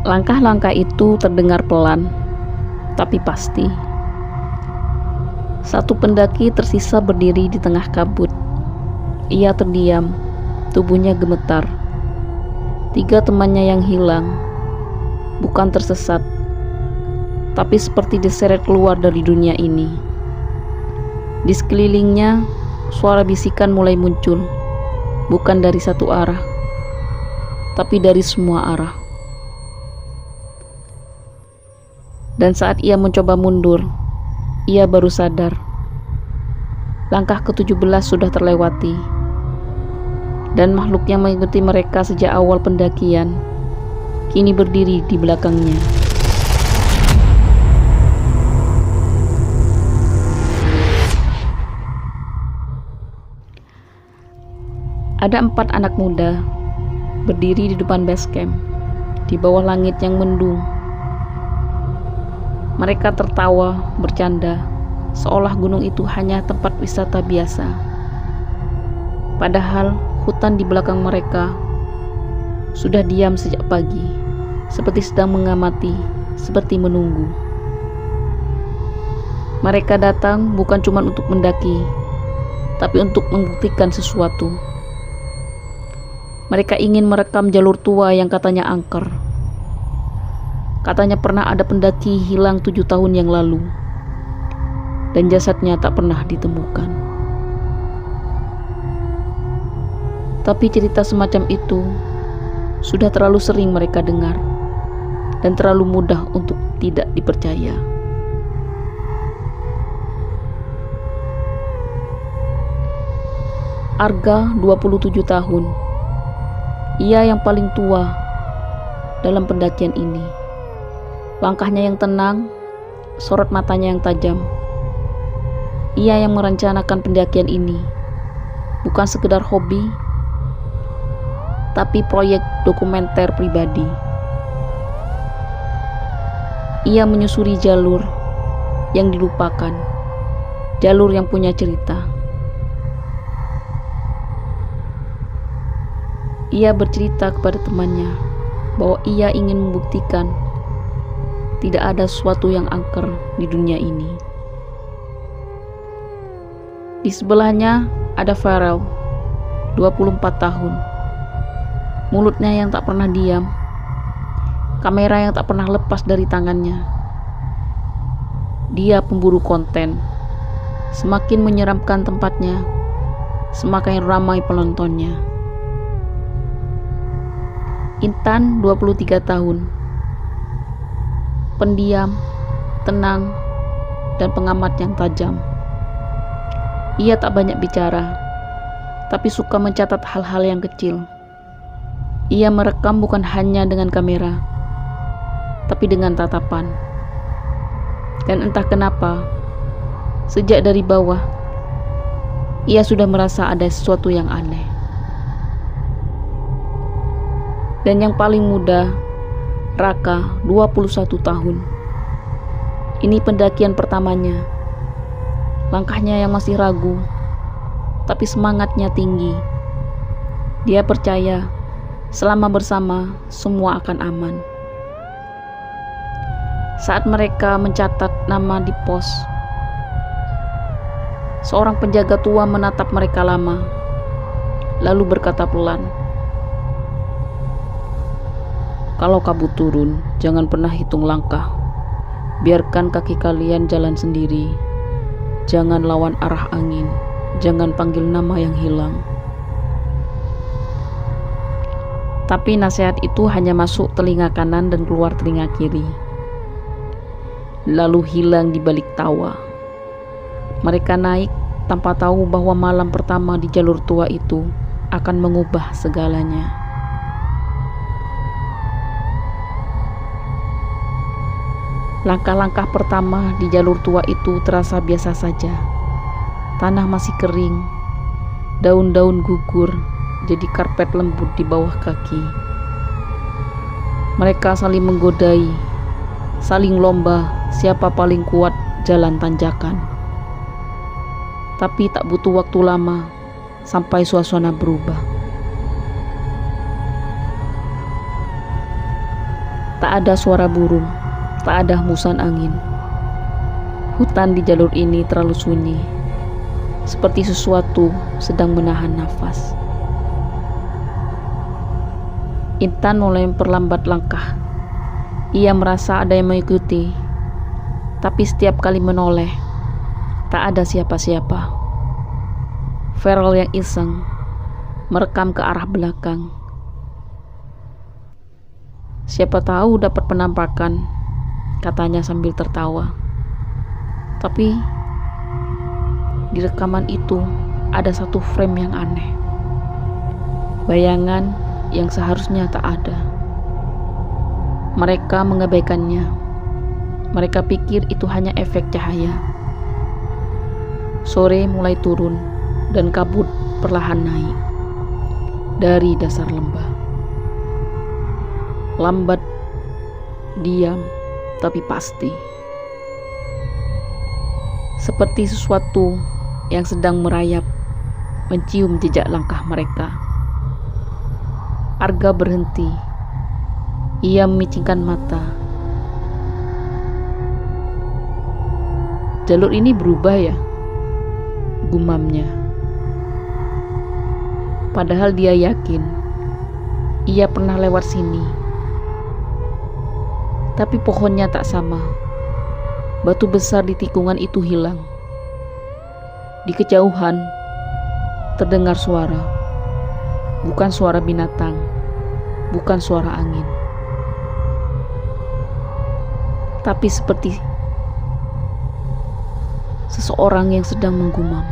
Langkah-langkah itu terdengar pelan, tapi pasti. Satu pendaki tersisa berdiri di tengah kabut. Ia terdiam, tubuhnya gemetar. 3 temannya yang hilang, bukan tersesat, tapi seperti diseret keluar dari dunia ini. Di sekelilingnya, suara bisikan mulai muncul, bukan dari satu arah, tapi dari semua arah. Dan saat ia mencoba mundur, ia baru sadar langkah ke-17 sudah terlewati, dan makhluk yang mengikuti mereka sejak awal pendakian kini berdiri di belakangnya. Ada 4 anak muda berdiri di depan base camp, di bawah langit yang mendung. Mereka tertawa, bercanda, seolah gunung itu hanya tempat wisata biasa. Padahal hutan di belakang mereka sudah diam sejak pagi, seperti sedang mengamati, seperti menunggu. Mereka datang bukan cuma untuk mendaki, tapi untuk membuktikan sesuatu. Mereka ingin merekam jalur tua yang katanya angker. Katanya pernah ada pendaki hilang 7 tahun yang lalu, dan jasadnya tak pernah ditemukan. Tapi cerita semacam itu sudah terlalu sering mereka dengar, dan terlalu mudah untuk tidak dipercaya. Arga 27 tahun. Ia yang paling tua dalam pendakian ini. Langkahnya yang tenang, sorot matanya yang tajam. Ia yang merencanakan pendakian ini bukan sekedar hobi, tapi proyek dokumenter pribadi. Ia menyusuri jalur yang dilupakan, jalur yang punya cerita. Ia bercerita kepada temannya bahwa ia ingin membuktikan tidak ada sesuatu yang angker di dunia ini. Di sebelahnya ada Farel, 24 tahun. Mulutnya yang tak pernah diam, kamera yang tak pernah lepas dari tangannya. Dia pemburu konten. Semakin menyeramkan tempatnya, semakin ramai penontonnya. Intan, 23 tahun. Pendiam, tenang, dan pengamat yang tajam. Ia tak banyak bicara, tapi suka mencatat hal-hal yang kecil. Ia merekam bukan hanya dengan kamera, tapi dengan tatapan. Dan entah kenapa, sejak dari bawah, ia sudah merasa ada sesuatu yang aneh. Dan yang paling muda, Raka, 21 tahun. Ini pendakian pertamanya. Langkahnya yang masih ragu, tapi semangatnya tinggi. Dia percaya selama bersama semua akan aman. Saat mereka mencatat nama di pos, seorang penjaga tua menatap mereka lama, lalu berkata pelan, "Kalau kabut turun, jangan pernah hitung langkah. Biarkan kaki kalian jalan sendiri. Jangan lawan arah angin. Jangan panggil nama yang hilang." Tapi nasihat itu hanya masuk telinga kanan dan keluar telinga kiri, lalu hilang di balik tawa. Mereka naik tanpa tahu bahwa malam pertama di jalur tua itu akan mengubah segalanya. Langkah-langkah pertama di jalur tua itu terasa biasa saja. Tanah masih kering, daun-daun gugur jadi karpet lembut di bawah kaki. Mereka saling menggodai, saling lomba siapa paling kuat jalan tanjakan. Tapi tak butuh waktu lama sampai suasana berubah. Tak ada suara burung, tak ada hembusan angin. Hutan di jalur ini terlalu sunyi, seperti sesuatu sedang menahan nafas. Intan mulai memperlambat langkah. Ia merasa ada yang mengikuti, tapi setiap kali menoleh, tak ada siapa-siapa. Feral yang iseng merekam ke arah belakang. Siapa tahu dapat penampakan, katanya sambil tertawa. Tapi di rekaman itu ada satu frame yang aneh. Bayangan yang seharusnya tak ada. Mereka mengabaikannya. Mereka pikir itu hanya efek cahaya. Sore mulai turun dan kabut perlahan naik dari dasar lembah. Lambat, diam, tapi pasti. Seperti sesuatu yang sedang merayap, mencium jejak langkah mereka. Arga berhenti. Ia memicingkan mata. Jalur ini berubah ya, gumamnya. Padahal dia yakin ia pernah lewat sini. Tapi pohonnya tak sama. Batu besar di tikungan itu hilang. Di kejauhan terdengar suara. Bukan suara binatang, bukan suara angin. Tapi seperti seseorang yang sedang menggumam.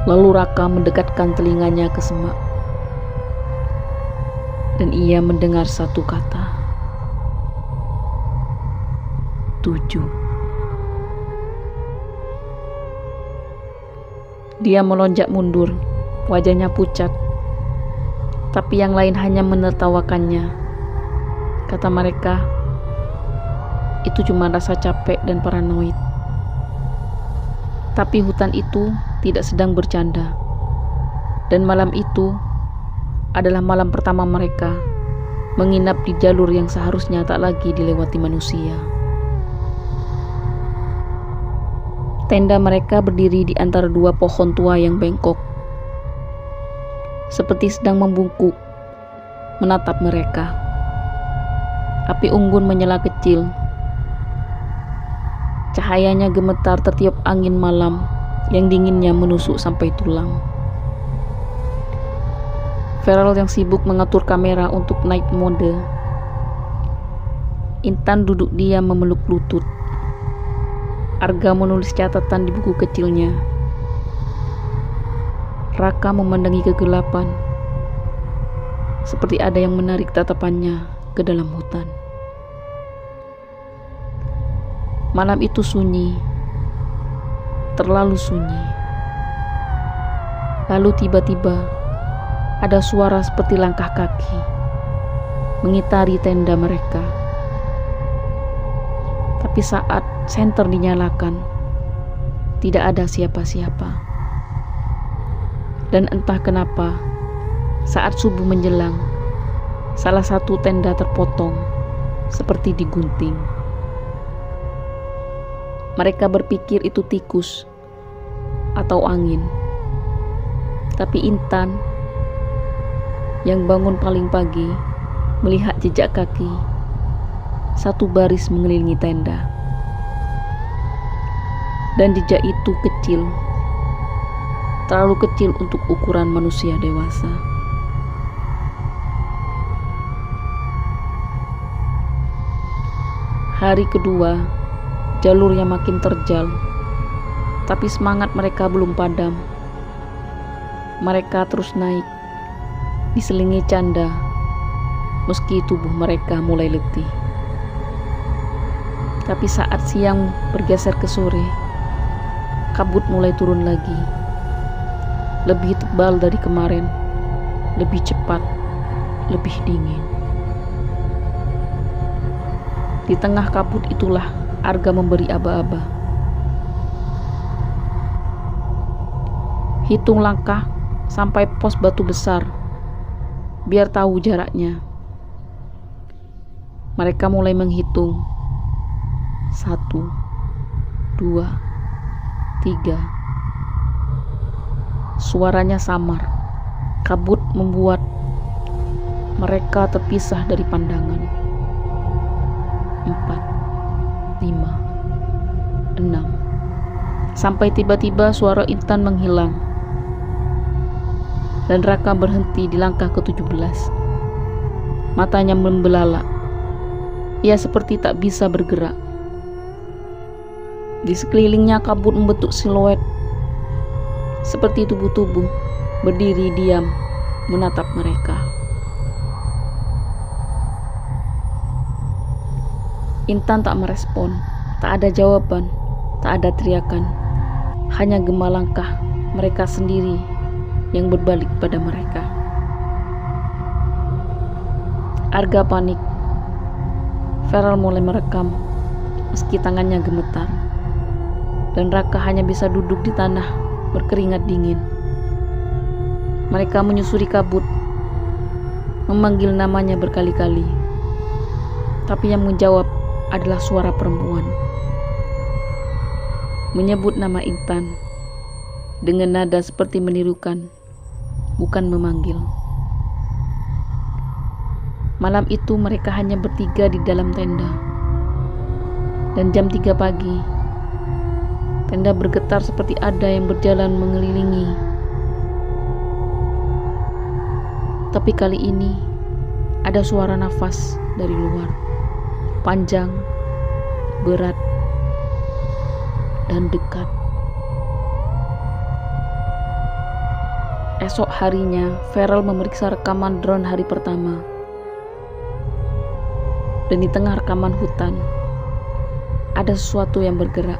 Lalu Raka mendekatkan telinganya ke semak. Dan ia mendengar satu kata. 7. Dia melonjak mundur, wajahnya pucat. Tapi yang lain hanya menertawakannya. Kata mereka, itu cuma rasa capek dan paranoid. Tapi hutan itu tidak sedang bercanda. Dan malam itu adalah malam pertama mereka menginap di jalur yang seharusnya tak lagi dilewati manusia. Tenda mereka berdiri di antara dua pohon tua yang bengkok, seperti sedang membungkuk, menatap mereka. Api unggun menyala kecil. Cahayanya gemetar tertiup angin malam yang dinginnya menusuk sampai tulang. Feral yang sibuk mengatur kamera untuk naik mode. Intan duduk diam memeluk lutut. Arga menulis catatan di buku kecilnya. Raka memandangi kegelapan, seperti ada yang menarik tatapannya ke dalam hutan. Malam itu sunyi, terlalu sunyi. Lalu tiba-tiba ada suara seperti langkah kaki mengitari tenda mereka. Tapi saat senter dinyalakan, tidak ada siapa-siapa. Dan entah kenapa, saat subuh menjelang, salah satu tenda terpotong seperti digunting. Mereka berpikir itu tikus atau angin. Tapi Intan yang bangun paling pagi melihat jejak kaki satu baris mengelilingi tenda. Dan jejak itu kecil, terlalu kecil untuk ukuran manusia dewasa. Hari kedua, jalurnya makin terjal, tapi semangat mereka belum padam. Mereka terus naik, diselingi canda, meski tubuh mereka mulai letih. Tapi saat siang bergeser ke sore, kabut mulai turun lagi. Lebih tebal dari kemarin, lebih cepat, lebih dingin. Di tengah kabut itulah Arga memberi aba-aba. Hitung langkah sampai pos batu besar. biar tahu jaraknya. Mereka mulai menghitung. 1, 2, 3. Suaranya samar. Kabut membuat mereka terpisah dari pandangan. 4, 5, 6. Sampai tiba-tiba suara Intan menghilang. Dan Raka berhenti di langkah ke-17. Matanya membelalak. Ia seperti tak bisa bergerak. Di sekelilingnya kabut membentuk siluet seperti tubuh-tubuh berdiri diam menatap mereka. Intan tak merespon, tak ada jawaban, tak ada teriakan, hanya gema langkah mereka sendiri yang berbalik pada mereka. Arga panik. Feral mulai merekam meski tangannya gemetar, dan Raka hanya bisa duduk di tanah berkeringat dingin. Mereka menyusuri kabut, memanggil namanya berkali-kali, tapi yang menjawab adalah suara perempuan. Menyebut nama Intan dengan nada seperti menirukan, bukan memanggil. Malam itu mereka hanya bertiga di dalam tenda. Dan jam 3 pagi, tenda bergetar seperti ada yang berjalan mengelilingi. Tapi kali ini ada suara nafas dari luar, panjang, berat, dan dekat. Esok harinya, Feral memeriksa rekaman drone hari pertama. Dan di tengah rekaman hutan, ada sesuatu yang bergerak.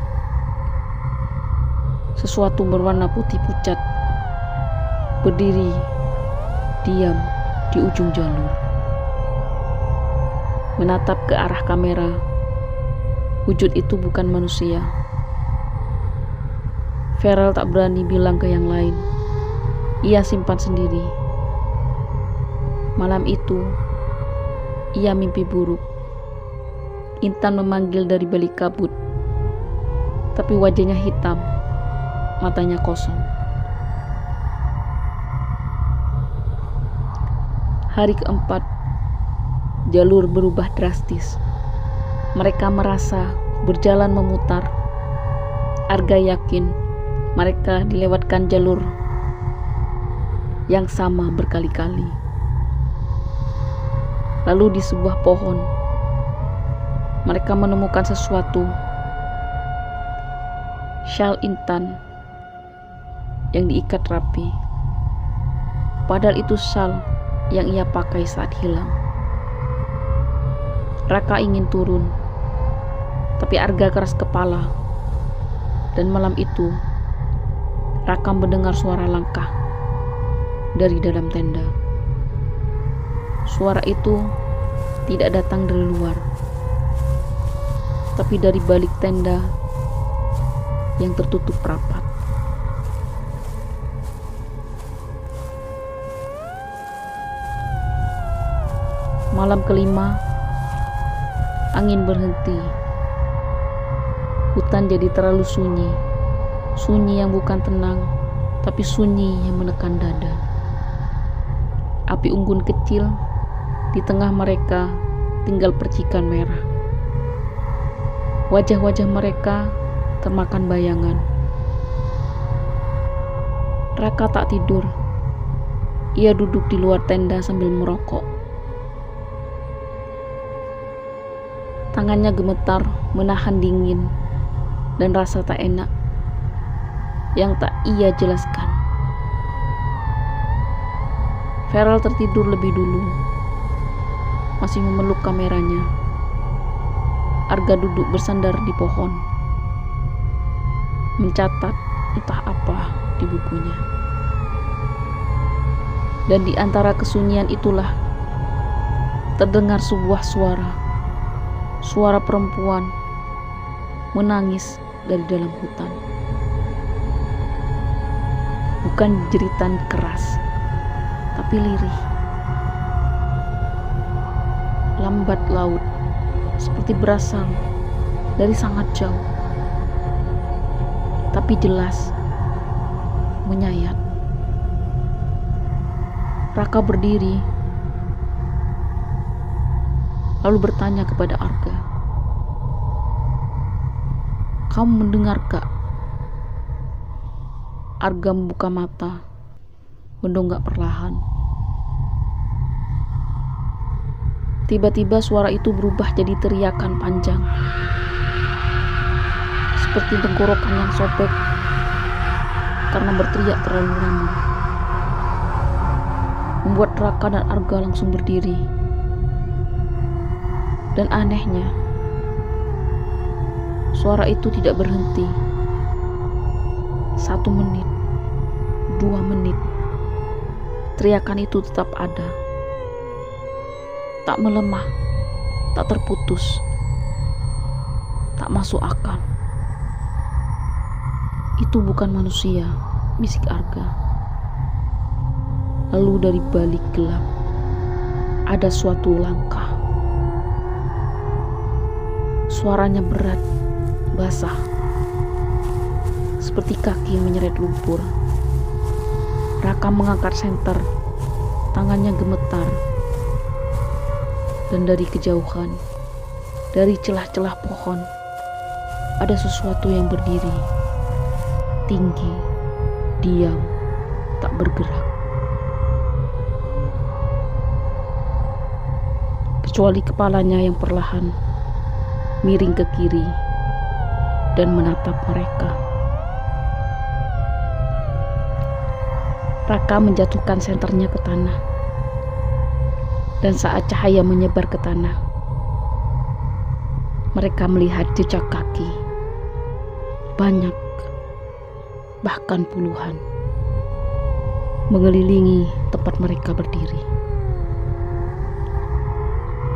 Sesuatu berwarna putih pucat, berdiri diam di ujung jalur, menatap ke arah kamera. Wujud itu bukan manusia. Feral tak berani bilang ke yang lain. Ia simpan sendiri. Malam itu, ia mimpi buruk. Intan memanggil dari balik kabut, tapi wajahnya hitam, matanya kosong. Hari keempat, jalur berubah drastis. Mereka merasa berjalan memutar. Arga yakin mereka dilewatkan jalur yang sama berkali-kali. Lalu di sebuah pohon, mereka menemukan sesuatu. Syal Intan yang diikat rapi. Padahal itu syal yang ia pakai saat hilang. Raka ingin turun, tapi Arga keras kepala. Dan malam itu, Raka mendengar suara langkah dari dalam tenda. Suara itu tidak datang dari luar, tapi dari balik tenda yang tertutup rapat. Malam kelima, angin berhenti. Hutan jadi terlalu sunyi. Sunyi yang bukan tenang, tapi sunyi yang menekan dada. Api unggun kecil, di tengah mereka tinggal percikan merah. Wajah-wajah mereka termakan bayangan. Raka tak tidur. Ia duduk di luar tenda sambil merokok. Tangannya gemetar menahan dingin dan rasa tak enak yang tak ia jelaskan. Feral tertidur lebih dulu, masih memeluk kameranya. Arga duduk bersandar di pohon, mencatat entah apa di bukunya. Dan di antara kesunyian itulah terdengar sebuah suara perempuan menangis dari dalam hutan. Bukan jeritan keras, tapi lirih, lambat laut, seperti berasal dari sangat jauh, tapi jelas menyayat. Raka berdiri, lalu bertanya kepada Arga, "Kamu mendengar, Kak?" Arga membuka mata, mendongak perlahan. Tiba-tiba suara itu berubah jadi teriakan panjang, seperti tenggorokan yang sobek karena berteriak terlalu lama. Membuat Raka dan Arga langsung berdiri. Dan anehnya, suara itu tidak berhenti. 1 menit, 2 menit, teriakan itu tetap ada. Tak melemah, tak terputus, tak masuk akal. "Itu bukan manusia," bisik Arga. Lalu dari balik gelap ada suatu langkah. Suaranya berat, basah, seperti kaki menyeret lumpur. Raka mengangkat senter, tangannya gemetar. Dan dari kejauhan, dari celah-celah pohon, ada sesuatu yang berdiri, tinggi, diam, tak bergerak. Kecuali kepalanya yang perlahan miring ke kiri dan menatap mereka. Raka menjatuhkan senternya ke tanah. Dan saat cahaya menyebar ke tanah, mereka melihat jejak kaki. Banyak, bahkan puluhan, mengelilingi tempat mereka berdiri.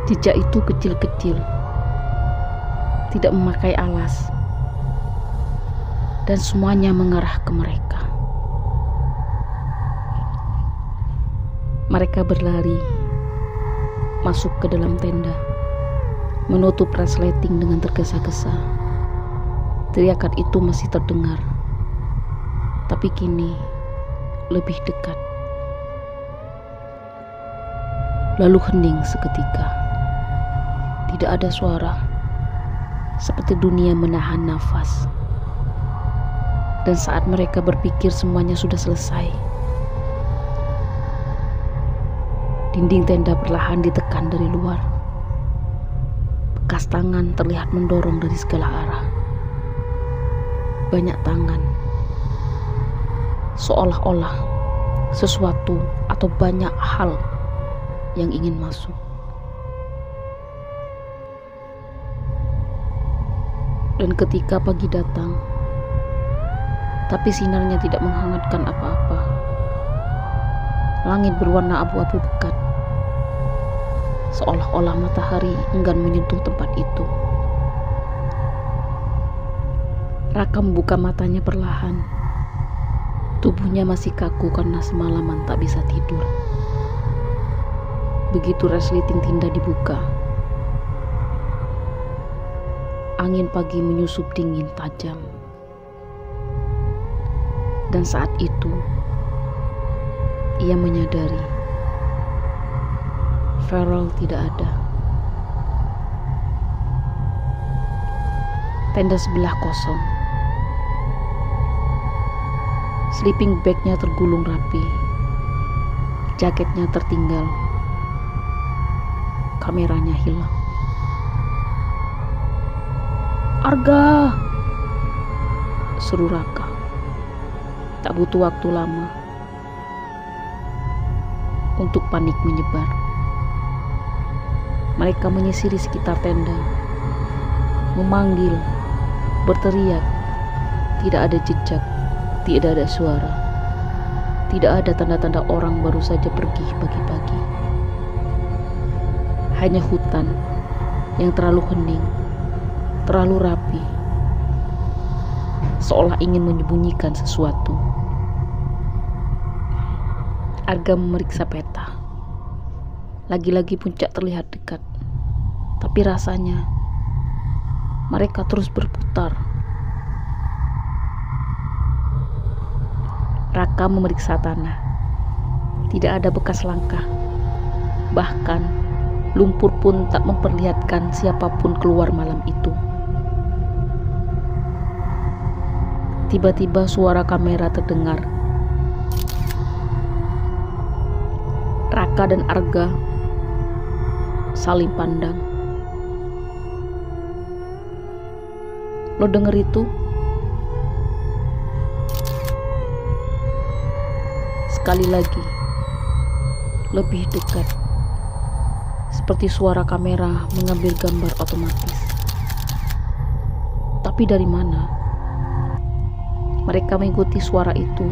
Jejak itu kecil-kecil, tidak memakai alas, dan semuanya mengarah ke mereka. Mereka berlari masuk ke dalam tenda, menutup resleting dengan tergesa-gesa. Teriakan itu masih terdengar, tapi kini lebih dekat. Lalu hening seketika. Tidak ada suara, seperti dunia menahan nafas. Dan saat mereka berpikir semuanya sudah selesai, dinding tenda perlahan ditekan dari luar. Bekas tangan terlihat mendorong dari segala arah. Banyak tangan, seolah-olah sesuatu atau banyak hal yang ingin masuk. Dan ketika pagi datang, tapi sinarnya tidak menghangatkan apa-apa. Langit berwarna abu-abu pekat, seolah-olah matahari enggan menyentuh tempat itu. Raka membuka matanya perlahan. Tubuhnya masih kaku karena semalaman tak bisa tidur. Begitu resleting tenda dibuka, angin pagi menyusup dingin tajam. Dan saat itu, ia menyadari Farel tidak ada. Tenda sebelah kosong. Sleeping bagnya tergulung rapi. Jaketnya tertinggal. Kameranya hilang. "Arga!" seru Raka. Tak butuh waktu lama untuk panik menyebar. Mereka menyisiri sekitar tenda, memanggil, berteriak. Tidak ada jejak, tidak ada suara, tidak ada tanda-tanda orang baru saja pergi pagi-pagi. Hanya hutan yang terlalu hening, terlalu rapi, seolah ingin menyembunyikan sesuatu. Arga memeriksa peta. Lagi-lagi puncak terlihat dekat. Tapi rasanya mereka terus berputar. Raka memeriksa tanah. Tidak ada bekas langkah. Bahkan lumpur pun tak memperlihatkan siapapun keluar malam itu. Tiba-tiba suara kamera terdengar. Raka dan Arga saling pandang. Lo denger itu? Sekali lagi, lebih dekat, seperti suara kamera mengambil gambar otomatis. Tapi dari mana? Mereka mengikuti suara itu,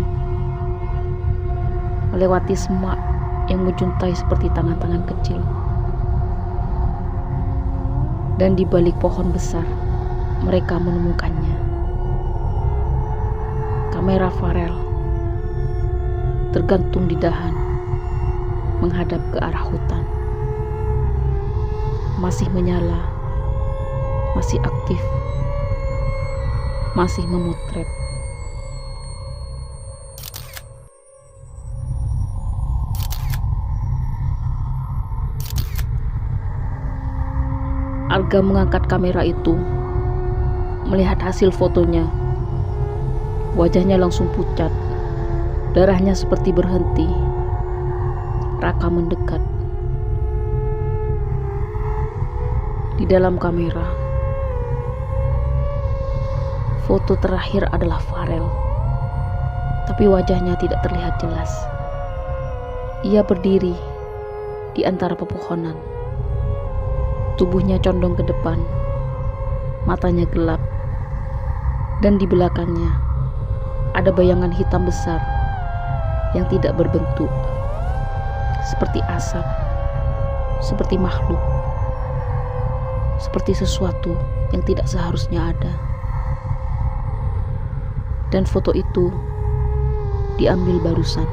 melewati semak yang menjuntai seperti tangan-tangan kecil. Dan di balik pohon besar, mereka menemukannya. Kamera Farel tergantung di dahan, menghadap ke arah hutan. Masih menyala, masih aktif, masih memotret. Arga mengangkat kamera itu, melihat hasil fotonya. Wajahnya langsung pucat, darahnya seperti berhenti. Raka mendekat. Di dalam kamera, foto terakhir adalah Farel, tapi wajahnya tidak terlihat jelas. Ia berdiri di antara pepohonan. Tubuhnya condong ke depan, matanya gelap, dan di belakangnya ada bayangan hitam besar yang tidak berbentuk, seperti asap, seperti makhluk, seperti sesuatu yang tidak seharusnya ada. Dan foto itu diambil barusan.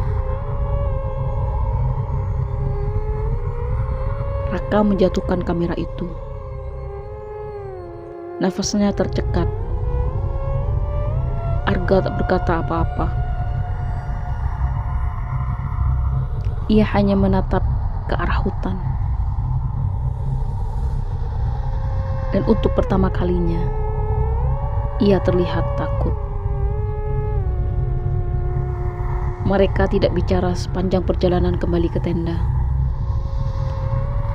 Raka menjatuhkan kamera itu. Nafasnya tercekat. Arga tak berkata apa-apa. Ia hanya menatap ke arah hutan. Dan untuk pertama kalinya, ia terlihat takut. Mereka tidak bicara sepanjang perjalanan kembali ke tenda.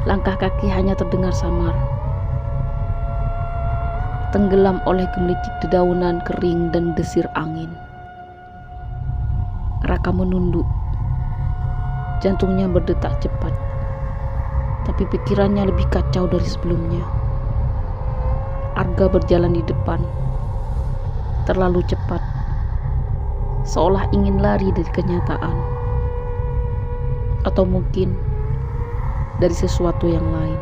Langkah kaki hanya terdengar samar, tenggelam oleh gemericik dedaunan kering dan desir angin. Raka menunduk. Jantungnya berdetak cepat, tapi pikirannya lebih kacau dari sebelumnya. Arga berjalan di depan, terlalu cepat, seolah ingin lari dari kenyataan, atau mungkin dari sesuatu yang lain.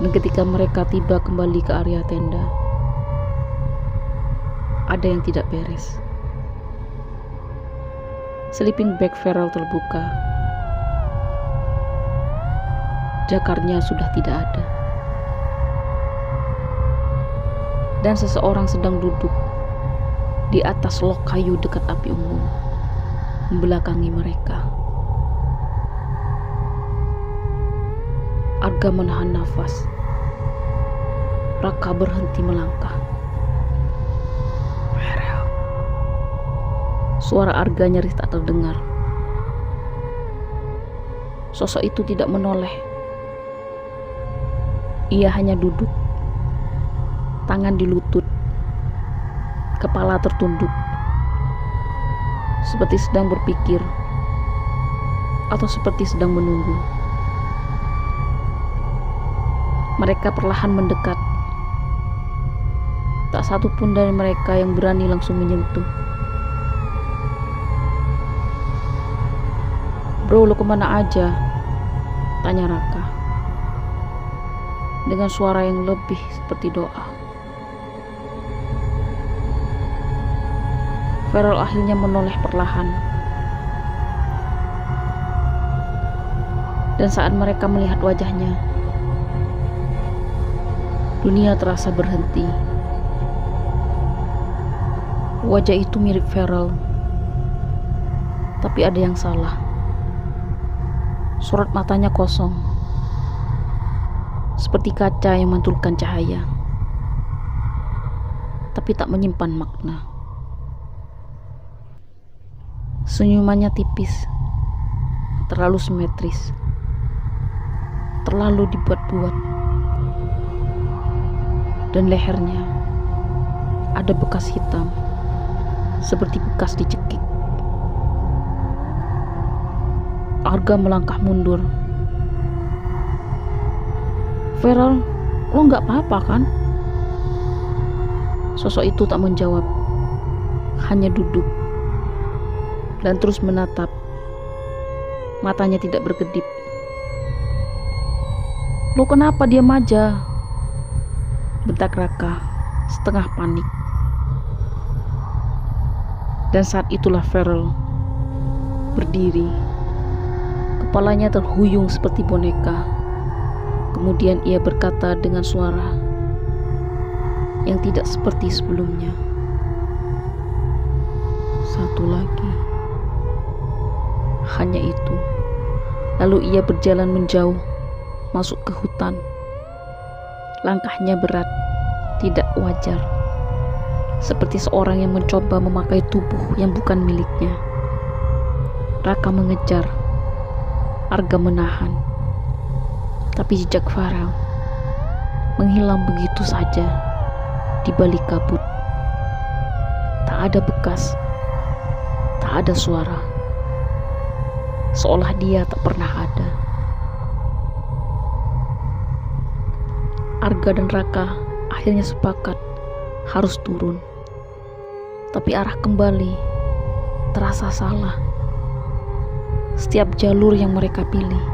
Dan ketika mereka tiba kembali ke area tenda, ada yang tidak beres. Sleeping bag Farel terbuka. Jakarnya sudah tidak ada. Dan seseorang sedang duduk di atas log kayu dekat api unggun, membelakangi mereka. Arga menahan nafas. Raka berhenti melangkah. Farel. Suara Arga nyaris tak terdengar. Sosok itu tidak menoleh. Ia hanya duduk, tangan di lutut, kepala tertunduk, seperti sedang berpikir atau seperti sedang menunggu. Mereka perlahan mendekat. Tak satu pun dari mereka yang berani langsung menyentuh. "Bro, lu kemana aja?" tanya Raka, dengan suara yang lebih seperti doa. Farel akhirnya menoleh perlahan. Dan saat mereka melihat wajahnya, dunia terasa berhenti. Wajah itu mirip Farel, tapi ada yang salah. Sorot matanya kosong, seperti kaca yang memantulkan cahaya, tapi tak menyimpan makna. Senyumannya tipis, terlalu simetris, terlalu dibuat-buat, dan lehernya ada bekas hitam, seperti bekas dicekik. Arga melangkah mundur. "Farel, lo nggak apa-apa kan?" Sosok itu tak menjawab, hanya duduk dan terus menatap. Matanya tidak berkedip. "Lo kenapa diam aja?" bentak Raka, setengah panik. Dan saat itulah Farel berdiri. Kepalanya terhuyung seperti boneka. Kemudian ia berkata dengan suara yang tidak seperti sebelumnya, "Satu lagi." Hanya itu. Lalu ia berjalan menjauh, masuk ke hutan. Langkahnya berat, tidak wajar, seperti seorang yang mencoba memakai tubuh yang bukan miliknya. Raka mengejar, Arga menahan, tapi jejak Farel menghilang begitu saja di balik kabut. Tak ada bekas, tak ada suara, seolah dia tak pernah ada. Arga dan Raka akhirnya sepakat harus turun, tapi arah kembali terasa salah. Setiap jalur yang mereka pilih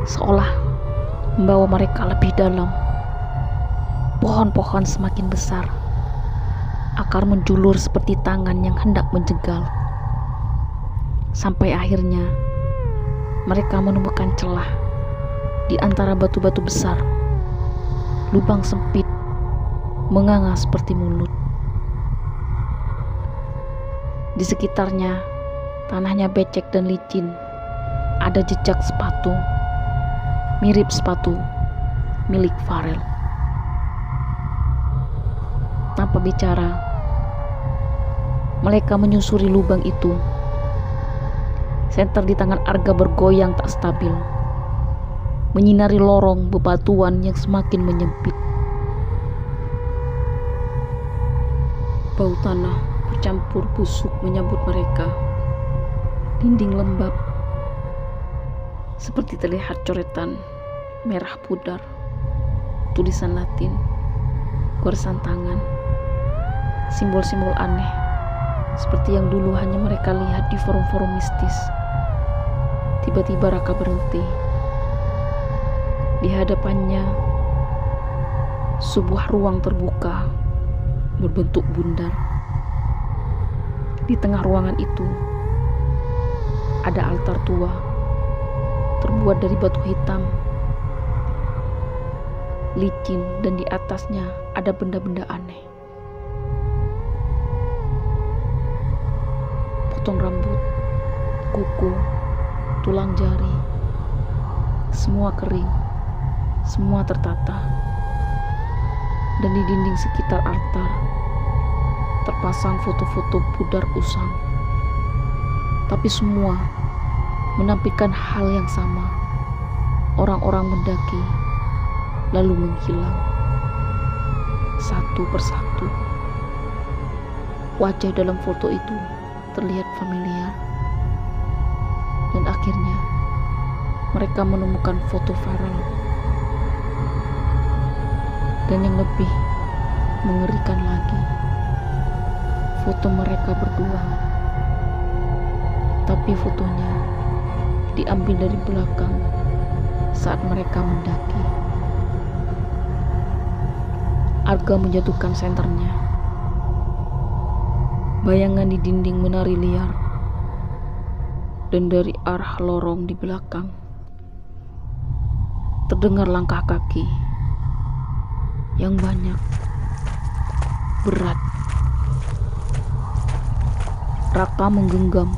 seolah membawa mereka lebih dalam. Pohon-pohon semakin besar, akar menjulur seperti tangan yang hendak menjegal. Sampai akhirnya mereka menemukan celah di antara batu-batu besar. Lubang sempit menganga seperti mulut. Di sekitarnya tanahnya becek dan licin. Ada jejak sepatu, mirip sepatu milik Farel. Tanpa bicara, mereka menyusuri lubang itu. Senter di tangan Arga bergoyang tak stabil, menyinari lorong bebatuan yang semakin menyempit. Bau tanah bercampur busuk menyambut mereka. Dinding lembab, seperti terlihat coretan merah pudar, tulisan Latin, goresan tangan, simbol-simbol aneh, seperti yang dulu hanya mereka lihat di forum-forum mistis. Tiba-tiba Raka berhenti. Di hadapannya sebuah ruang terbuka berbentuk bundar. Di tengah ruangan itu ada altar tua terbuat dari batu hitam, licin, dan di atasnya ada benda-benda aneh. Potong rambut, kuku, tulang jari, semua kering, semua tertata. Dan di dinding sekitar altar terpasang foto-foto pudar usang, tapi semua menampilkan hal yang sama. Orang-orang mendaki lalu menghilang satu persatu. Wajah dalam foto itu terlihat familiar, dan akhirnya mereka menemukan foto Farel. Dan yang lebih mengerikan lagi, foto mereka berdua, tapi fotonya diambil dari belakang saat mereka mendaki. Arga menjatuhkan senternya. Bayangan di dinding menari liar, dan dari arah lorong di belakang Terdengar langkah kaki yang banyak, berat. Raka menggenggam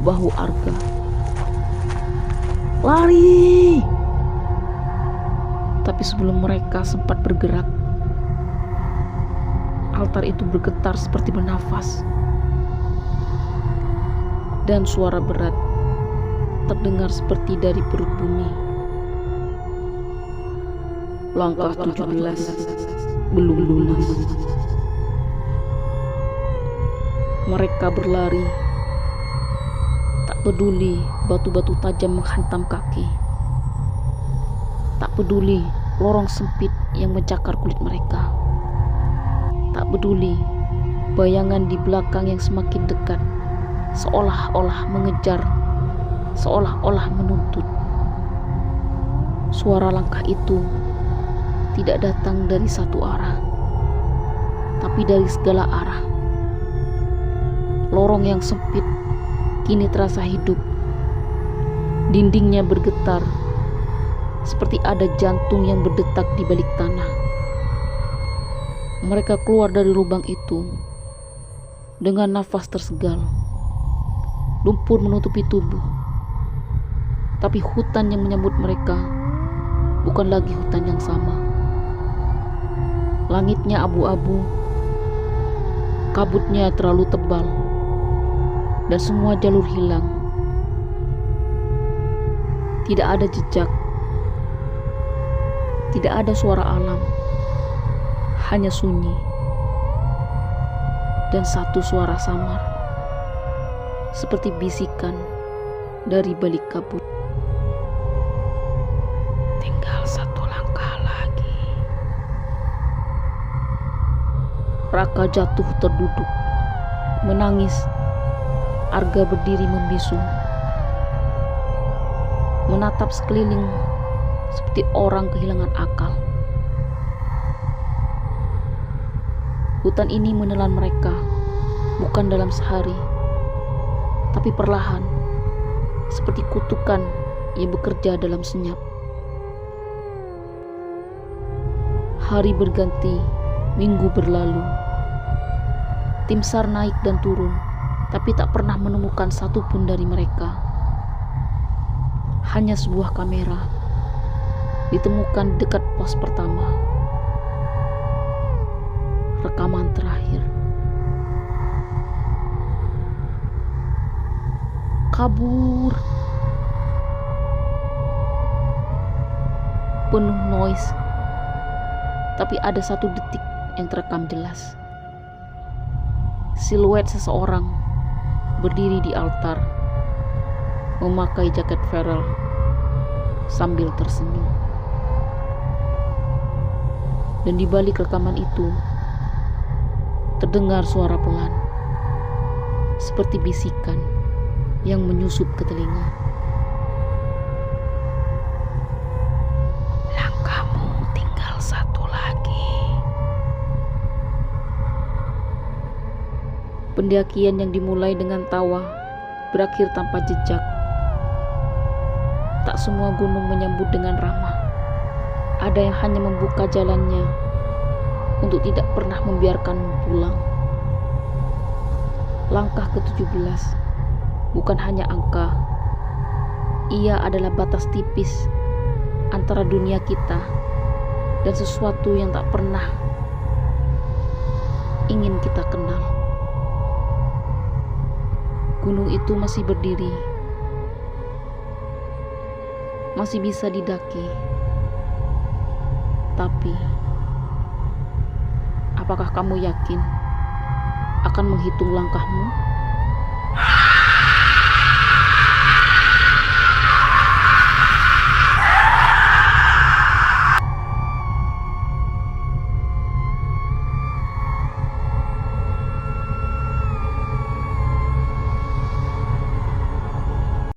bahu Arga. Lari! Tapi sebelum mereka sempat bergerak, altar itu bergetar seperti bernafas. Dan suara berat terdengar seperti dari perut bumi. Langkah 17 belum lunas. Mereka berlari, tak peduli batu-batu tajam menghantam kaki, tak peduli lorong sempit yang mencakar kulit mereka, tak peduli bayangan di belakang yang semakin dekat, seolah-olah mengejar, seolah-olah menuntut. Suara langkah itu tidak datang dari satu arah, tapi dari segala arah. Lorong yang sempit kini terasa hidup. Dindingnya bergetar, seperti ada jantung yang berdetak di balik tanah. Mereka keluar dari lubang itu dengan nafas tersegal. Lumpur menutupi tubuh, tapi hutan yang menyambut mereka bukan lagi hutan yang sama. Langitnya abu-abu, kabutnya terlalu tebal, dan semua jalur hilang. Tidak ada jejak, tidak ada suara alam, hanya sunyi dan satu suara samar, seperti bisikan dari balik kabut. Tinggal satu langkah lagi. Raka jatuh terduduk, menangis. Arga berdiri membisu, menatap sekeliling seperti orang kehilangan akal. Hutan ini menelan mereka, bukan dalam sehari, tapi perlahan, seperti kutukan yang bekerja dalam senyap. Hari berganti, minggu berlalu. Tim SAR naik dan turun, tapi tak pernah menemukan satupun dari mereka. Hanya sebuah kamera ditemukan dekat pos pertama. Rekaman terakhir. Kabur. Penuh noise, tapi ada satu detik yang terekam jelas. Siluet seseorang berdiri di altar, memakai jaket Farrell sambil tersenyum. Dan di balik rekaman itu terdengar suara pelan, seperti bisikan yang menyusup ke telinga. Langkahmu tinggal satu lagi. Pendakian yang dimulai dengan tawa berakhir tanpa jejak. Tak semua gunung menyambut dengan ramah. Ada yang hanya membuka jalannya untuk tidak pernah membiarkanmu pulang. Langkah ke-17 bukan hanya angka. Ia adalah batas tipis antara dunia kita dan sesuatu yang tak pernah ingin kita kenal. Gunung itu masih berdiri, masih bisa didaki. Tapi, apakah kamu yakin akan menghitung langkahmu?